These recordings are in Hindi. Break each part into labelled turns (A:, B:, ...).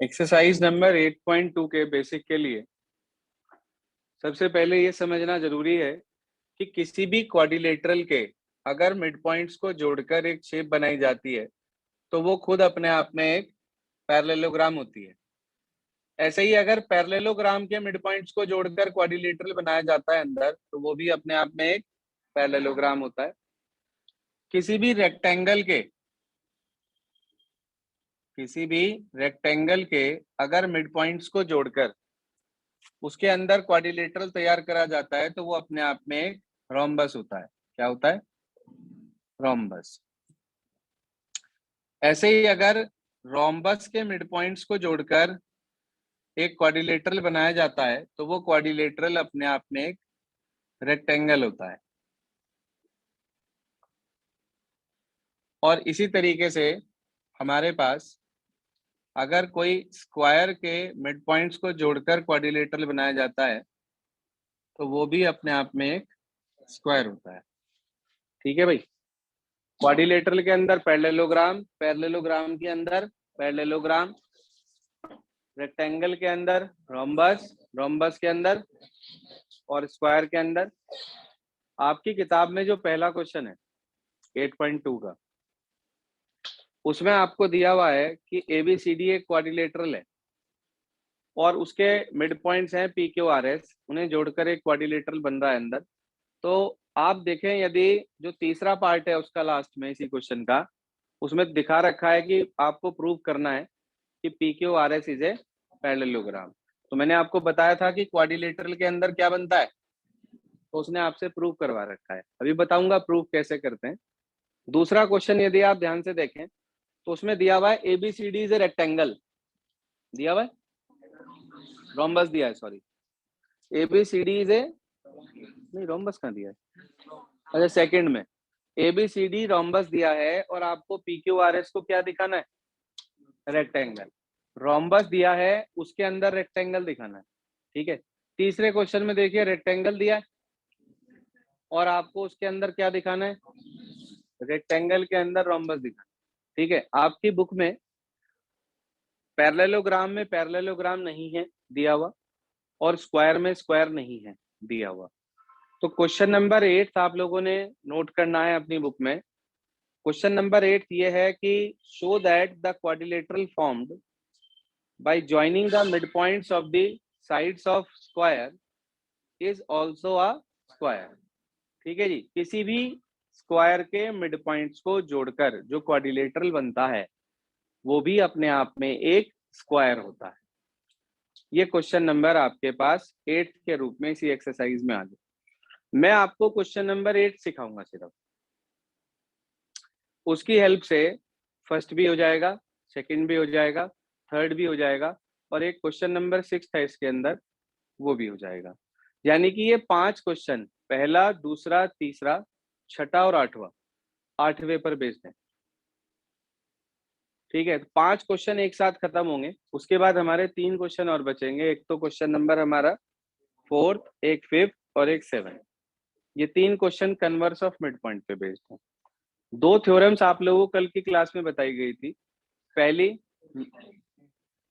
A: एक्सरसाइज नंबर 8.2 के बेसिक के लिए सबसे पहले ये समझना जरूरी है कि किसी भी क्वाड्रिलेटरल के अगर मिड पॉइंट्स को जोड़कर एक शेप बनाई जाती है तो वो खुद अपने आप में एक पैरेललोग्राम होती है। ऐसे ही अगर पैरेललोग्राम के मिड पॉइंट्स को जोड़कर क्वाड्रिलेटरल बनाया जाता है अंदर तो वो भी अपने आप में एक पैरेललोग्राम होता है। किसी भी रेक्टेंगल के अगर मिड पॉइंट्स को जोड़कर उसके अंदर क्वाड्रिलेटरल तैयार करा जाता है तो वो अपने आप में एक रोम्बस होता है। क्या होता है? रोम्बस। ऐसे ही अगर रोम्बस के मिड पॉइंट्स को जोड़कर एक क्वाड्रिलेटरल बनाया जाता है तो वो क्वाड्रिलेटरल अपने आप में एक रेक्टेंगल होता है। और इसी तरीके से हमारे पास अगर कोई स्क्वायर के मिड पॉइंट्स को जोड़कर क्वाड्रिलेटरल बनाया जाता है तो वो भी अपने आप में एक स्क्वायर होता है। ठीक है भाई। क्वाड्रिलेटरल के अंदर पैरेललोग्राम, पैरेललोग्राम के अंदर पैरेललोग्राम, रेक्टेंगल के अंदर रोम्बस, रोम्बस के अंदर और स्क्वायर के अंदर। आपकी किताब में जो पहला क्वेश्चन है 8.2 का, उसमें आपको दिया हुआ है कि ABCD एक क्वाड्रिलेटरल है और उसके मिड पॉइंट्स हैं PQRS, उन्हें जोड़कर एक क्वाड्रिलेटरल बन रहा है अंदर। तो आप देखें, यदि जो तीसरा पार्ट है उसका लास्ट में इसी क्वेश्चन का, उसमें दिखा रखा है कि आपको प्रूव करना है कि PQRS इज ए पैरेललोग्राम। तो मैंने आपको बताया था कि क्वाड्रिलेटरल के अंदर क्या बनता है, तो उसने आपसे प्रूव करवा रखा है। अभी बताऊंगा प्रूव कैसे करते हैं। दूसरा क्वेश्चन यदि आप ध्यान से देखें तो उसमें दिया हुआ है ABCD इज ए रेक्टेंगल, दिया हुआ है, रोम्बस दिया है, सॉरी, ABCD इज ए, नहीं रोम्बस कहाँ दिया है, अच्छा सेकंड में ABCD रोम्बस दिया है और आपको PQRS को क्या दिखाना है, रेक्टेंगल। रोम्बस दिया है, उसके अंदर रेक्टेंगल दिखाना है। ठीक है। तीसरे क्वेश्चन में देखिए रेक्टेंगल दिया है और आपको उसके अंदर क्या दिखाना है, रेक्टेंगल के अंदर रोम्बस दिखाना है। ठीक है। आपकी बुक में पैरेललोग्राम में पैरेललोग्राम नहीं है दिया हुआ और स्क्वायर में स्क्वायर नहीं है दिया हुआ। तो क्वेश्चन नंबर 8 आप लोगों ने नोट करना है अपनी बुक में। क्वेश्चन नंबर 8 ये है कि show that the quadrilateral formed by joining the mid points of the sides of square is also a square. ठीक है जी। किसी भी स्क्वायर के मिड पॉइंट्स को जोड़कर जो क्वाड्रिलेटरल बनता है वो भी अपने आप में एक स्क्वायर होता है। ये क्वेश्चन नंबर आपके पास 8 के रूप में इसी एक्सरसाइज में आ गया। मैं आपको क्वेश्चन नंबर 8 सिखाऊंगा सिर्फ, उसकी हेल्प से फर्स्ट भी हो जाएगा, सेकंड भी हो जाएगा, थर्ड भी हो जाएगा और एक क्वेश्चन नंबर 6 है इसके अंदर, वो भी हो जाएगा। यानी कि ये 5 क्वेश्चन, पहला, दूसरा, तीसरा, छठा और आठवां, 8वें पर बेस्ड है। ठीक है। 5 क्वेश्चन एक साथ खत्म होंगे, उसके बाद हमारे 3 क्वेश्चन और बचेंगे। एक तो क्वेश्चन नंबर हमारा 4th, एक 5th और एक 7th। ये 3 question converse of mid point पे बेस्ड है। 2 थ्योरम्स आप लोगों को कल की क्लास में बताई गई थी।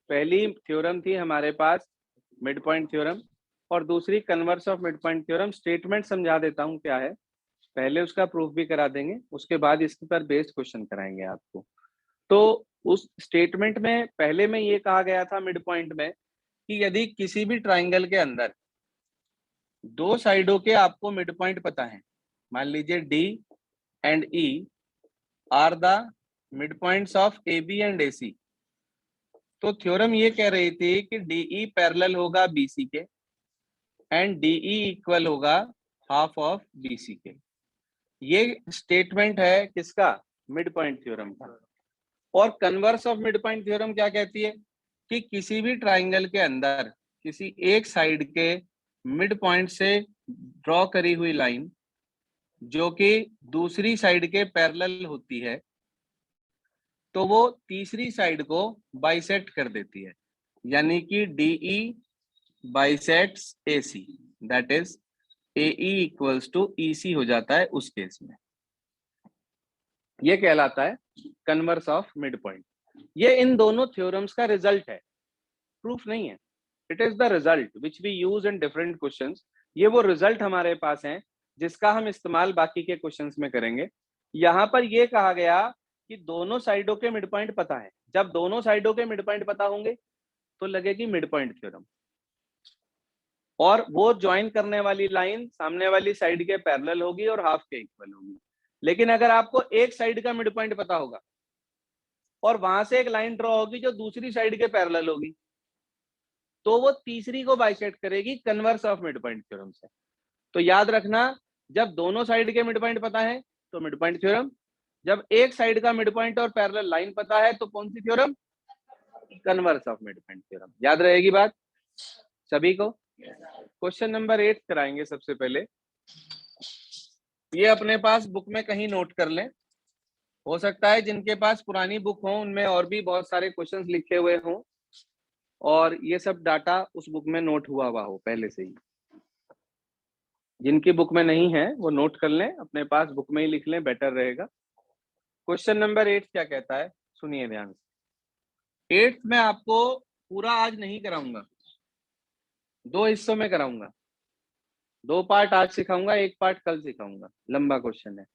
A: पहली थ्योरम थी हमारे पास मिड पॉइंट थ्योरम और दूसरी converse of mid point theorem. Statement समझा देता हूं क्या है, पहले उसका प्रूफ भी करा देंगे, उसके बाद इसके पर बेस्ड क्वेश्चन कराएंगे आपको। तो उस स्टेटमेंट में पहले में ये कहा गया था मिड पॉइंट में कि यदि किसी भी ट्राइंगल के अंदर 2 साइडों के आपको मिड पॉइंट पता है, मान लीजिए D and E are the mid points of AB and AC, तो थ्योरम ये कह रही थी कि DE पैरेलल होगा BC के एंड DE इक्वल होगा हाफ ऑफ BC के। ये स्टेटमेंट है किसका, मिड पॉइंट थ्योरम का। और converse of mid point theorem क्या कहती है कि किसी भी ट्राइंगल के अंदर किसी एक साइड के मिड पॉइंट से ड्रॉ करी हुई लाइन जो कि दूसरी साइड के पैरेलल होती है तो वो तीसरी साइड को बाइसेक्ट कर देती है। यानी कि DE bisects AC, that is AE equals to EC हो जाता है उस केस में। ये कहलाता है कन्वर्स ऑफ मिड पॉइंट। ये इन दोनों थ्योरम्स का रिजल्ट है। प्रूफ नहीं है, it is the result which we use in different questions. ये वो रिजल्ट हमारे पास है जिसका हम इस्तेमाल बाकी के क्वेश्चंस में करेंगे। यहाँ पर ये कहा गया कि दोनों साइडों के मिड पॉइंट पता है। जब दोनों साइडों के मिड पॉइंट पता होंगे तो लगेगी मिड पॉइंट थ्योरम, और वो ज्वाइन करने वाली लाइन सामने वाली साइड के पैरेलल होगी और हाफ के इक्वल होगी। लेकिन अगर आपको एक साइड का मिड पॉइंट पता होगा और वहां से एक लाइन ड्रॉ होगी जो दूसरी साइड के पैरेलल होगी, तो वो तीसरी को बाइसेक्ट करेगी converse of mid point theorem से। तो याद रखना, जब दोनों साइड के मिड पॉइंट पता है तो मिड पॉइंट थ्योरम, जब एक साइड का मिड पॉइंट और पैरेलल लाइन पता है तो कौन सी theorem? Converse of mid point theorem. याद रहेगी बात सभी को? क्वेश्चन नंबर 8 कराएंगे सबसे पहले। ये अपने पास बुक में कहीं नोट कर लें। हो सकता है जिनके पास पुरानी बुक हो उनमें और भी बहुत सारे क्वेश्चंस लिखे हुए हों और ये सब डाटा उस बुक में नोट हुआ हो पहले से ही। जिनकी बुक में नहीं है वो नोट कर लें, अपने पास बुक में ही लिख लें, बेटर रहेगा। क्वेश्चन नंबर 8 क्या कहता है, सुनिए ध्यान से। 8th में आपको पूरा आज नहीं कराऊंगा, 2 हिस्सों में कराऊंगा। 2 पार्ट आज सिखाऊंगा, 1 पार्ट कल सिखाऊंगा। लंबा क्वेश्चन है,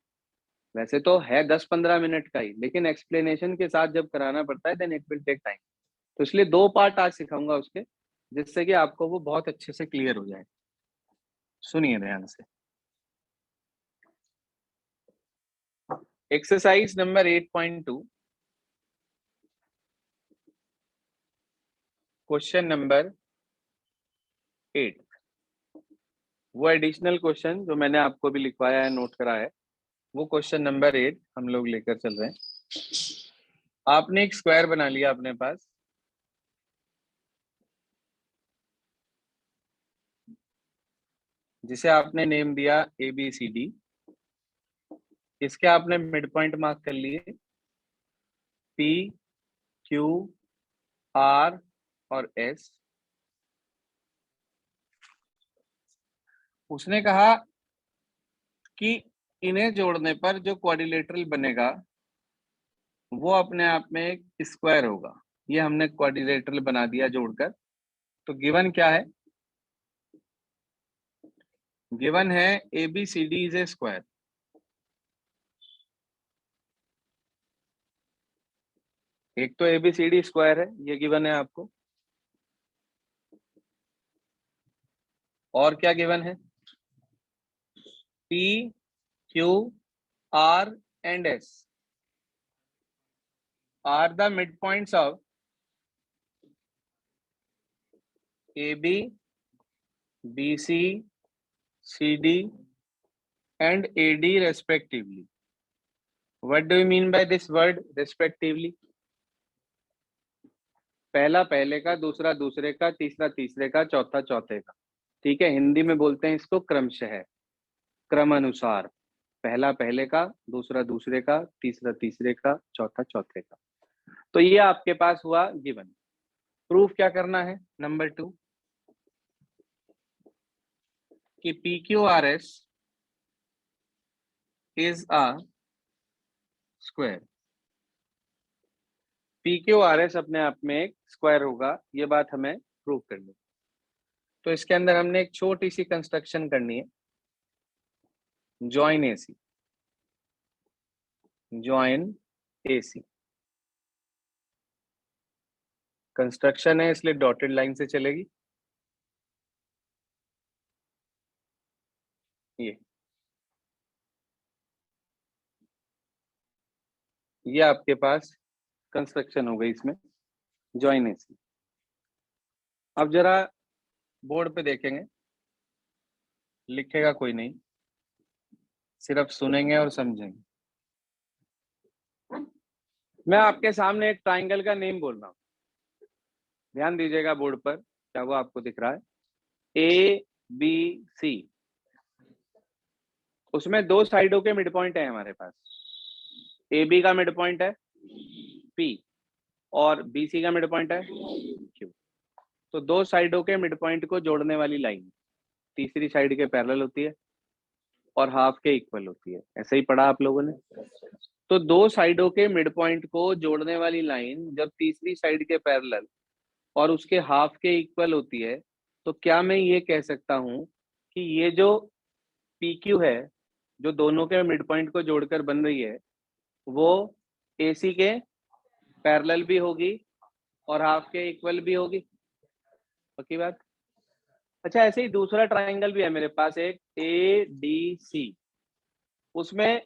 A: वैसे तो है 10-15 मिनट का ही, लेकिन एक्सप्लेनेशन के साथ जब कराना पड़ता है then it will take time. तो इसलिए 2 पार्ट आज सिखाऊंगा उसके, जिससे कि आपको वो बहुत अच्छे से क्लियर हो जाए। सुनिए ध्यान से। Exercise number 8.2, question number 8। वो एडिशनल क्वेश्चन जो मैंने आपको भी लिखवाया है, नोट करा है, वो क्वेश्चन नंबर 8 हम लोग लेकर चल रहे हैं। आपने एक स्क्वायर बना लिया अपने पास, जिसे आपने नेम दिया ABCD। इसके आपने मिड पॉइंट मार्क कर लिए P, Q, R और S। उसने कहा कि इन्हें जोड़ने पर जो क्वाड्रिलेटरल बनेगा वो अपने आप में एक स्क्वायर होगा। ये हमने क्वाड्रिलेटरल बना दिया जोड़कर। तो गिवन क्या है? गिवन है ABCD इज ए स्क्वायर। एक तो ABCD स्क्वायर है, ये गिवन है आपको। और क्या गिवन है? P, Q, R and S are the midpoints of AB, BC, CD and AD respectively. What do you mean by this word respectively? पहला पहले का, दूसरा दूसरे का, तीसरा तीसरे का, चौथा चौथे का। ठीक है, हिंदी में बोलते हैं इसको क्रमशः, क्रम अनुसार। पहला पहले का, दूसरा दूसरे का, तीसरा तीसरे का, चौथा चौथे का। तो ये आपके पास हुआ गिवन। प्रूफ क्या करना है? नंबर 2 कि PQRS is a square. PQRS अपने आप में एक स्क्वायर होगा, ये बात हमें प्रूव करनी है। तो इसके अंदर हमने एक छोटी सी कंस्ट्रक्शन करनी है, join AC। Join AC construction है, इसलिए डॉटेड लाइन से चलेगी। ये आपके पास कंस्ट्रक्शन हो गई इसमें, ज्वाइन AC। अब जरा बोर्ड पे देखेंगे, लिखेगा कोई नहीं, सिर्फ सुनेंगे और समझेंगे। मैं आपके सामने एक ट्राइंगल का नेम बोल रहा हूं, ध्यान दीजिएगा बोर्ड पर, क्या वो आपको दिख रहा है? ABC। उसमें 2 साइडों के मिड पॉइंट है हमारे पास। AB का मिड पॉइंट है P और BC का मिड पॉइंट है Q। तो 2 साइडों के मिड पॉइंट को जोड़ने वाली लाइन तीसरी साइड के पैरेलल होती है और हाफ के इक्वल होती है। ऐसे ही पढ़ा आप लोगों ने। तो 2 साइडों के मिड पॉइंट को जोड़ने वाली लाइन जब तीसरी साइड के पैरेलल और उसके हाफ के इक्वल होती है, तो क्या मैं ये कह सकता हूं कि ये जो PQ है, जो दोनों के मिड पॉइंट को जोड़कर बन रही है, वो AC के पैरेलल भी होगी और हाफ के इक्वल भी होगी। पक्की बात। अच्छा, ऐसे ही दूसरा ट्राइंगल भी है मेरे पास, एक ADC, उसमें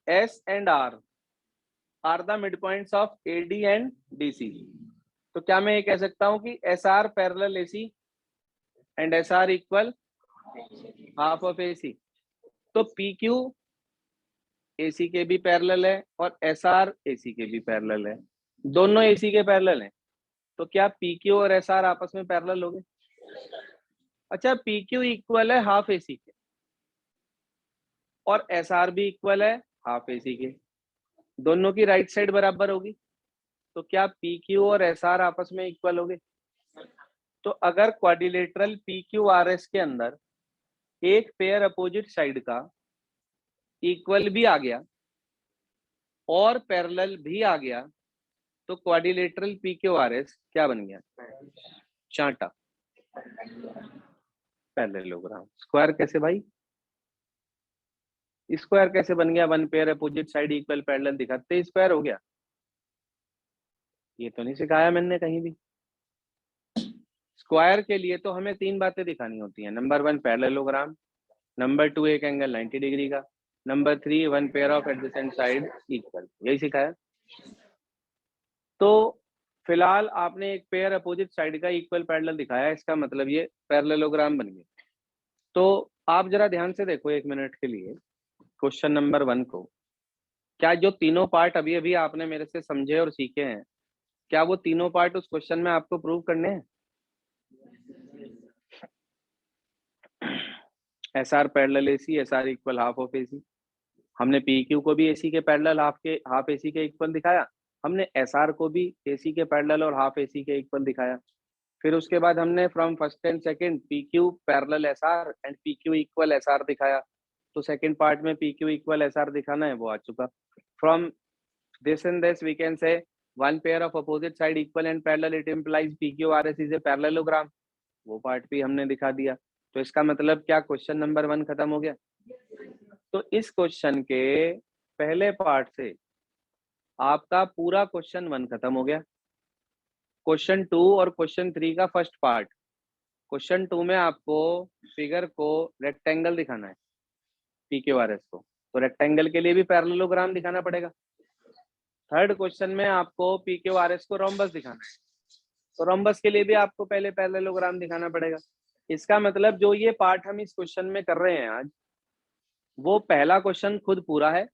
A: S and R are the mid points of AD and DC। तो क्या मैं ये कह सकता हूं कि SR parallel AC and SR equal half of AC। तो PQ AC के भी पैरेलल है और SR AC के भी पैरेलल है, दोनों AC के पैरेलल हैं। तो क्या PQ और SR आपस में पैरेलल हो गए? अच्छा, PQ इक्वल है हाफ AC के और SR भी इक्वल है हाफ AC के, दोनों की राइट साइड बराबर होगी। तो क्या PQ और SR आपस में इक्वल हो गए? तो अगर क्वाड्रिलेटरल PQRS के अंदर एक पेयर अपोजिट साइड का इक्वल भी आ गया और पैरेलल भी आ गया, तो क्वाड्रिलेटरल PQRS क्या बन गया? चांटा, पैरेललोग्राम। स्क्वायर कैसे भाई? स्क्वायर कैसे बन गया? One pair opposite side equal parallel दिखाते स्क्वायर हो गया? ये तो नहीं सिखाया मैंने कहीं भी। स्क्वायर के लिए तो हमें 3 बातें दिखानी होती हैं। नंबर 1 पैरेललोग्राम, नंबर 2 एक एंगल 90 डिग्री का, number 3 one pair of adjacent side equal. यही सिखाया। तो फिलहाल आपने एक पेयर अपोजिट साइड का इक्वल पैरेलल दिखाया, इसका मतलब ये पैरेललोग्राम बन गया। तो आप जरा ध्यान से देखो 1 मिनट के लिए क्वेश्चन नंबर 1 को। क्या जो तीनों पार्ट अभी अभी आपने मेरे से समझे और सीखे हैं, क्या वो तीनों पार्ट उस क्वेश्चन में आपको प्रूव करने हैं? SR parallel AC, SR equal half of AC। हमने PQ को भी AC के पैरेलल हाफ AC के इक्वल दिखाया, हमने SR को भी AC के पैरेलल और हाफ AC के इक्वल दिखाया। फिर उसके बाद हमने from first and second PQ parallel SR and PQ equal SR दिखाया। तो सेकंड पार्ट में PQ इक्वल SR दिखाना है, वो आ चुका। From this and this we can say one pair of opposite side equal and parallel, it implies PQRS is a parallelogram। वो पार्ट भी हमने दिखा दिया। तो इसका मतलब क्या क्वेश्चन नंबर 1 खत्म हो गया? तो इस क्वेश्चन के पहले पार्ट से आपका पूरा क्वेश्चन 1 खत्म हो गया। क्वेश्चन 2 और क्वेश्चन 3 का फर्स्ट पार्ट, क्वेश्चन 2 में आपको फिगर को रेक्टेंगल दिखाना है, PQRS को, तो रेक्टेंगल के लिए भी पैरेललोग्राम दिखाना पड़ेगा। थर्ड क्वेश्चन में आपको PQRS को रोम्बस दिखाना है, तो रोम्बस के लिए भी आपको पहले पैरेललोग्राम दिखाना पड़ेगा। इसका मतलब जो ये पार्ट हम इस क्वेश्चन में कर रहे हैं आज, वो पहला क्वेश्चन खुद पूरा है,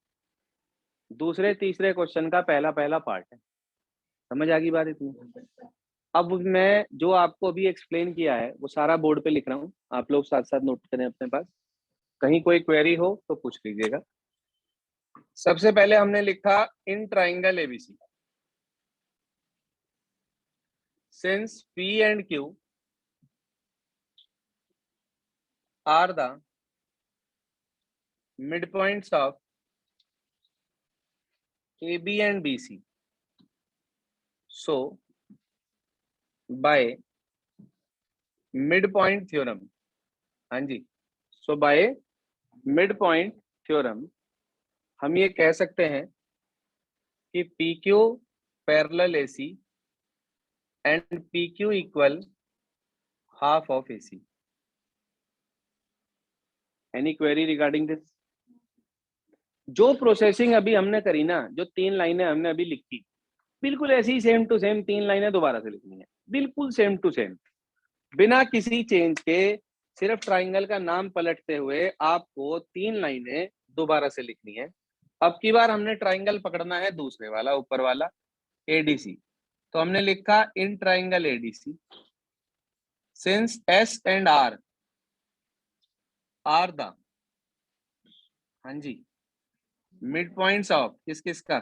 A: दूसरे तीसरे क्वेश्चन का पहला पहला पार्ट है। समझ आ गई बात इतनी? अब मैं जो आपको अभी एक्सप्लेन किया है वो सारा बोर्ड पे लिख रहा हूँ, आप लोग साथ साथ नोट करें अपने पास, कहीं कोई क्वेरी हो तो पूछ लीजिएगा। सबसे पहले हमने लिखा in triangle ABC, since P and Q are the midpoints of AB and BC, so by midpoint theorem, हाँ जी, so by midpoint theorem हम ये कह सकते हैं कि PQ parallel AC and PQ equal half of AC। Any query regarding this? जो प्रोसेसिंग अभी हमने करी ना, जो 3 लाइनें हमने अभी लिखी, बिल्कुल ऐसी सेम टू सेम 3 लाइनें दोबारा से लिखनी है, बिल्कुल सेम टू सेम, बिना किसी चेंज के। सिर्फ ट्राइंगल का नाम पलटते हुए आपको 3 लाइनें दोबारा से लिखनी है। अब की बार हमने ट्राइंगल पकड़ना है दूसरे वाला, ऊपर वाला ADC। तो हमने लिखा in triangle ADC, since S and R are the, हाँ जी, मिड पॉइंट्स ऑफ किस किस का?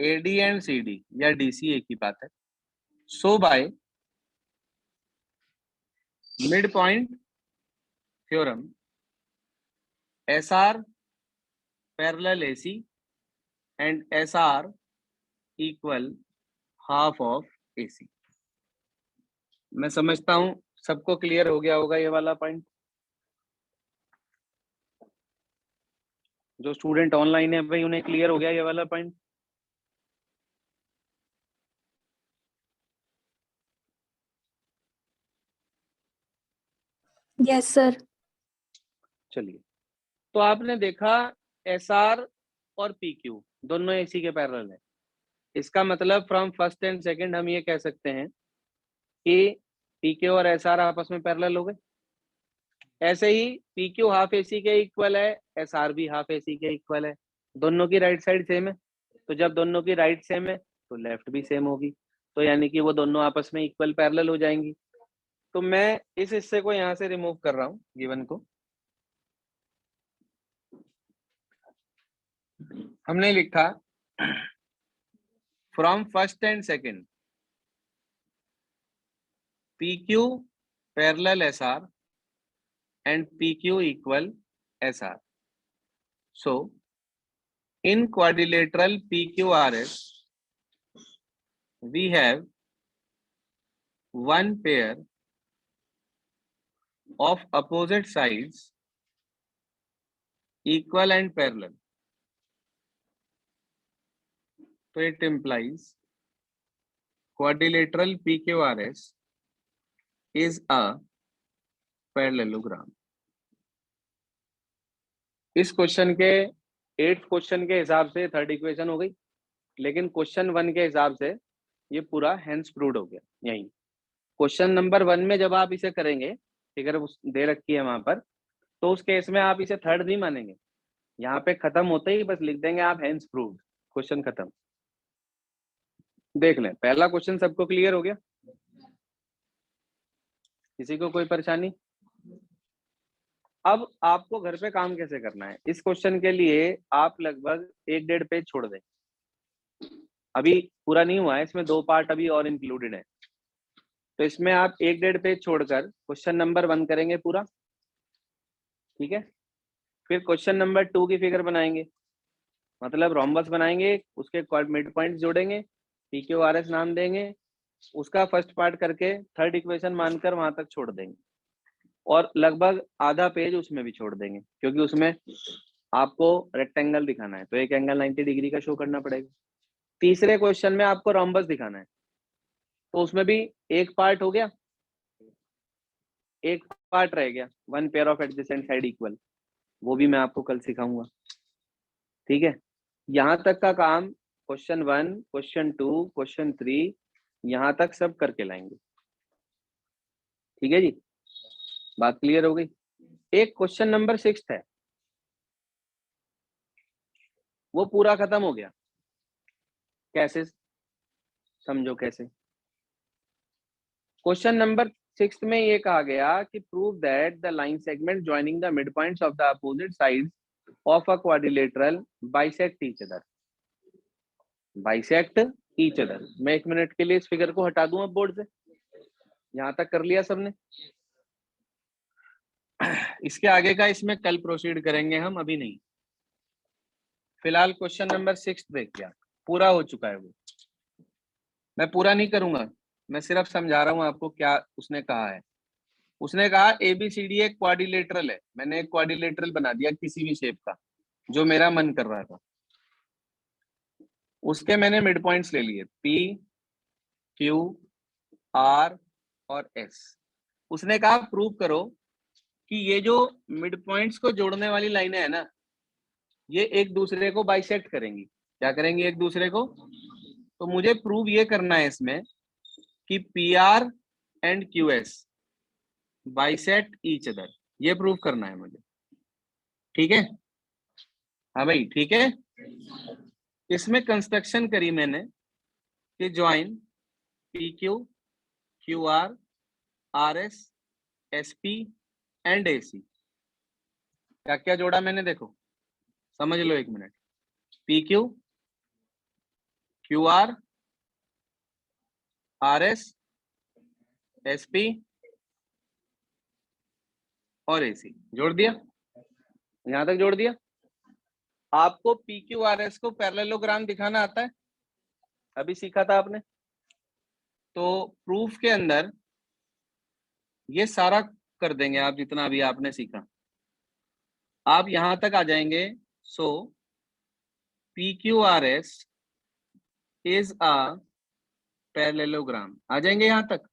A: AD एंड CD या DC, एक ही बात है। So by mid point theorem SR parallel AC and SR equal half of AC। मैं समझता हूं सबको क्लियर हो गया होगा ये वाला पॉइंट। जो स्टूडेंट ऑनलाइन है भाई उन्हें क्लियर हो गया ये वाला पॉइंट।
B: Yes sir.
A: चलिए, तो आपने देखा SR और PQ दोनों AC के पैरेलल है। इसका मतलब फ्रॉम फर्स्ट एंड सेकंड हम ये कह सकते हैं कि PQ और SR आपस में पैरेलल हो गए। ऐसे ही PQ हाफ AC के इक्वल है, SR भी हाफ AC के इक्वल है। दोनों की राइट साइड सेम है, तो जब दोनों की राइट सेम है तो लेफ्ट भी सेम होगी, तो यानी कि वो दोनों आपस में इक्वल पैरेलल हो जाएंगी। तो मैं इस हिस्से को यहां से रिमूव कर रहा हूं, गिवन को। हमने लिखा from first and second PQ parallel SR and PQ equal SR. So, in quadrilateral PQRS, we have one pair of opposite sides equal and parallel. So, it implies quadrilateral PQRS is a parallelogram. इस क्वेश्चन के 8th क्वेश्चन के हिसाब से थर्ड इक्वेशन हो गई, लेकिन क्वेश्चन 1 के हिसाब से ये पूरा हेंस प्रूव्ड हो गया। यही क्वेश्चन नंबर 1 में जब आप इसे करेंगे, फिगर दे रखी है वहां पर, तो उस केस में आप इसे थर्ड नहीं मानेंगे। यहाँ पे खत्म होते ही बस लिख देंगे आप हेंस प्रूव्ड, क्वेश्चन खत्म। देख लें, पहला क्वेश्चन सबको क्लियर हो गया? किसी को कोई परेशानी? अब आपको घर पे काम कैसे करना है, इस क्वेश्चन के लिए आप लगभग 1-1.5 पेज छोड़ दें। अभी पूरा नहीं हुआ है, इसमें 2 पार्ट अभी और इंक्लूडेड है, तो इसमें आप 1-1.5 पेज छोड़कर क्वेश्चन नंबर 1 करेंगे पूरा, ठीक है? फिर क्वेश्चन नंबर 2 की फिगर बनाएंगे, मतलब रोम्बस बनाएंगे, उसके मिड पॉइंट जोड़ेंगे, PQRS नाम देंगे, उसका फर्स्ट पार्ट करके थर्ड इक्वेशन मानकर वहां तक छोड़ देंगे, और लगभग आधा पेज उसमें भी छोड़ देंगे, क्योंकि उसमें आपको रेक्टेंगल दिखाना है, तो एक एंगल 90 डिग्री का शो करना पड़ेगा। तीसरे क्वेश्चन में आपको रोम्बस दिखाना है, तो उसमें भी एक पार्ट हो गया, एक पार्ट रह गया, one pair of adjacent side equal, वो भी मैं आपको कल सिखाऊंगा, ठीक है? यहाँ तक का काम क्वेश्चन 1, क्वेश्चन 2, क्वेश्चन 3 यहाँ तक सब करके लाएंगे, ठीक है जी? बात क्लियर हो गई? एक क्वेश्चन नंबर 6 है, वो पूरा खत्म हो गया। कैसे? समझो कैसे। क्वेश्चन नंबर 6 में ये कहा गया कि prove that the line segment joining the mid points of the opposite sides of a quadrilateral bisect each other. Bisect each other. मैं 1 मिनट के लिए इस फिगर को हटा दूं अब बोर्ड से। यहां तक कर लिया सबने? इसके आगे का इसमें कल प्रोसीड करेंगे हम, अभी नहीं। फिलहाल क्वेश्चन नंबर 6 देखिए, पूरा हो चुका है वो। मैं पूरा नहीं करूंगा, मैं सिर्फ समझा रहा हूं आपको क्या उसने कहा है। उसने कहा ABCD एक क्वाड्रिलेटरल है, मैंने एक क्वाड्रिलेटरल बना दिया किसी भी शेप का जो मेरा मन कर रहा था, उसके मैंने मिड पॉइंट्स ले लिए P, Q, R और S। उसने कहा प्रूव करो कि ये जो मिड पॉइंट्स को जोड़ने वाली लाइनें है ना, ये एक दूसरे को बाइसेक्ट करेंगी। क्या करेंगी? एक दूसरे को। तो मुझे प्रूव ये करना है इसमें कि PR and QS bisect each other, ये प्रूव करना है मुझे, ठीक है? हाँ भाई, ठीक है। इसमें कंस्ट्रक्शन करी मैंने कि join PQ, QR, RS, SP and AC। क्या क्या जोड़ा मैंने, देखो समझ लो 1 minute. PQ, QR, RS, SP और AC जोड़ दिया, यहां तक जोड़ दिया। आपको PQRS को पैरेललोग्राम दिखाना आता है? अभी सीखा था आपने। तो प्रूफ के अंदर ये सारा कर देंगे आप, जितना अभी आपने सीखा। आप यहां तक आ जाएंगे। सो PQRS इज अ पैरेललोग्राम, आ जाएंगे यहां तक।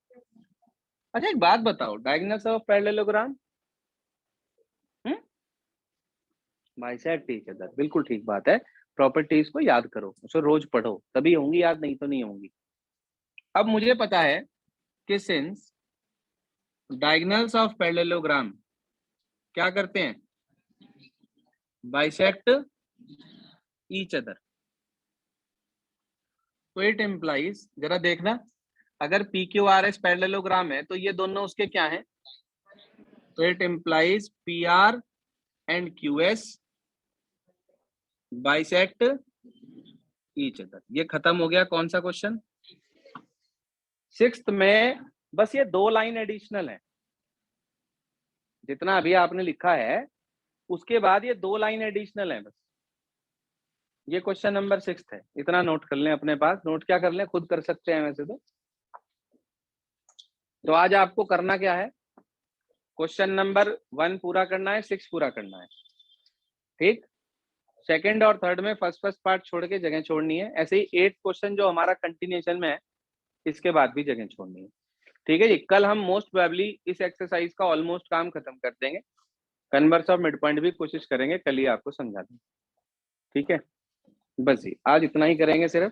A: अच्छा एक बात बताओ, डायगोनल्स ऑफ पैरेललोग्राम, भाई साहब ठीक है सर, बिल्कुल ठीक बात है। प्रॉपर्टीज को याद करो, उसे रोज पढ़ो, तभी होंगी याद, नहीं तो नहीं होंगी। अब मुझे पता है कि सिंस डायगोनल्स ऑफ पैरेललोग्राम क्या करते हैं, बाइसेक्ट ईच अदर, तो इट इम्प्लाइज, जरा देखना, अगर PQRS पैरेललोग्राम है तो ये दोनों उसके क्या हैं, तो it implies PR and QS bisect each other. ये खत्म हो गया कौन सा क्वेश्चन। सिक्स्थ में बस ये 2 लाइन एडिशनल है, जितना अभी आपने लिखा है उसके बाद ये 2 लाइन एडिशनल है बस। ये क्वेश्चन नंबर 6 है, इतना नोट कर लें अपने पास। नोट क्या कर लें, खुद कर सकते हैं वैसे तो आज आपको करना क्या है, क्वेश्चन नंबर 1 पूरा करना है, 6 पूरा करना है, ठीक। सेकंड और थर्ड में फर्स्ट पार्ट छोड़ के जगह छोड़नी है। ऐसे ही 8 क्वेश्चन जो हमारा कंटिन्यूएशन में है, इसके बाद भी जगह छोड़नी है, ठीक है जी। कल हम मोस्ट प्रोबेबली इस एक्सरसाइज का ऑलमोस्ट काम खत्म कर देंगे। कन्वर्स ऑफ मिड पॉइंट भी कोशिश करेंगे कल ही आपको समझा दें, ठीक है। बस जी आज इतना ही करेंगे सिर्फ।